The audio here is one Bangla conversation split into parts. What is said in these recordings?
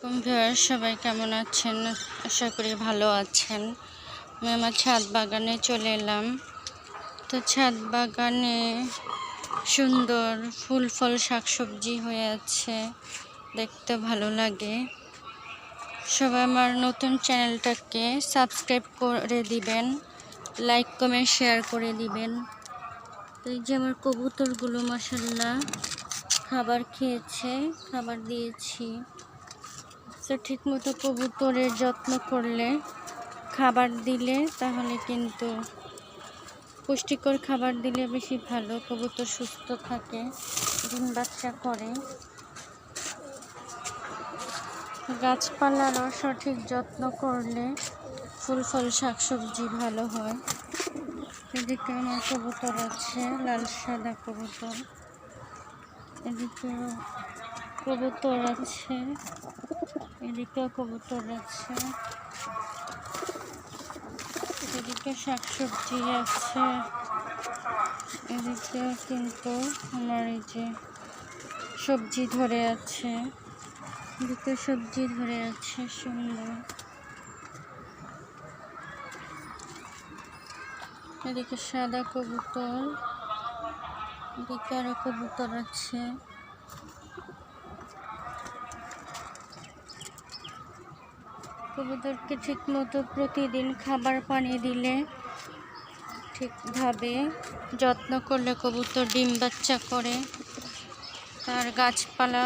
ভিউয়ার্স সবাই কেমন আছেন? আশা করি ভালো আছেন। আমি আমার ছাদ বাগানে চলে এলাম। তো ছাদ বাগানে সুন্দর ফুল ফল শাকসবজি হয়ে আছে, দেখতে ভালো লাগে। সবাই আমার নতুন চ্যানেলটাকে সাবস্ক্রাইব করে দিবেন, লাইক কমেন্ট শেয়ার করে দিবেন। তো এই যে আমার কবুতরগুলো মাশাআল্লাহ খাবার খেয়েছে, খাবার দিয়েছি। তো ঠিক মতো কবুতরের যত্ন করলে, খাবার দিলে তাহলে কিন্তু পুষ্টিকর খাবার দিলে বেশি ভালো, কবুতর সুস্থ থাকে, ডিম বাচ্চা করে। গাছপালারও সঠিক যত্ন করলে ফুল ফল শাকসবজি ভালো হয়। এদিকে আমার কবুতর আছে, লাল সাদা কবুতর। এদিকেও কবুতর আছে, এদিকেও কবুতর আছে, এদিকে শাকসবজি আছে, এদিকেও কিন্তু আমার এই যে সবজি ধরে আছে, এদিকে সবজি ধরে আছে সুন্দর। এদিকে সাদা কবুতর, এদিকে আরো কবুতর আছে। কবুতরকে ঠিক মতো প্রতিদিন খাবার পানি দিলে, ঠিকভাবে যত্ন করলে কবুতর ডিম বাচ্চা করে। তার গাছপালা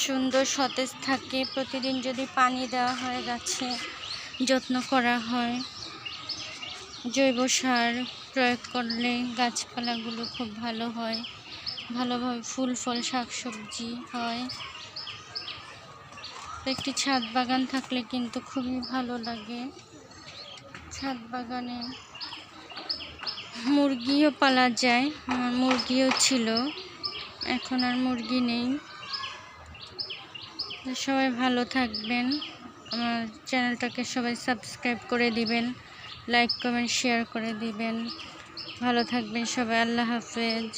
সুন্দর সতেজ থাকে। প্রতিদিন যদি পানি দেওয়া হয়, গাছে যত্ন করা হয়, জৈব সার প্রয়োগ করলে গাছপালাগুলো খুব ভালো হয়, ভালোভাবে ফুল ফল শাকসবজি হয়। একটি ছাদ বাগান থাকলে কিন্তু খুবই ভালো লাগে। ছাদ বাগানে মুরগিও পালা যায়, আমার মুরগিও ছিল, এখন আর মুরগি নেই। সবাই ভালো থাকবেন, আমার চ্যানেলটাকে সবাই সাবস্ক্রাইব করে দিবেন, লাইক কমেন্ট শেয়ার করে দিবেন। ভালো থাকবেন সবাই, আল্লাহ হাফেজ।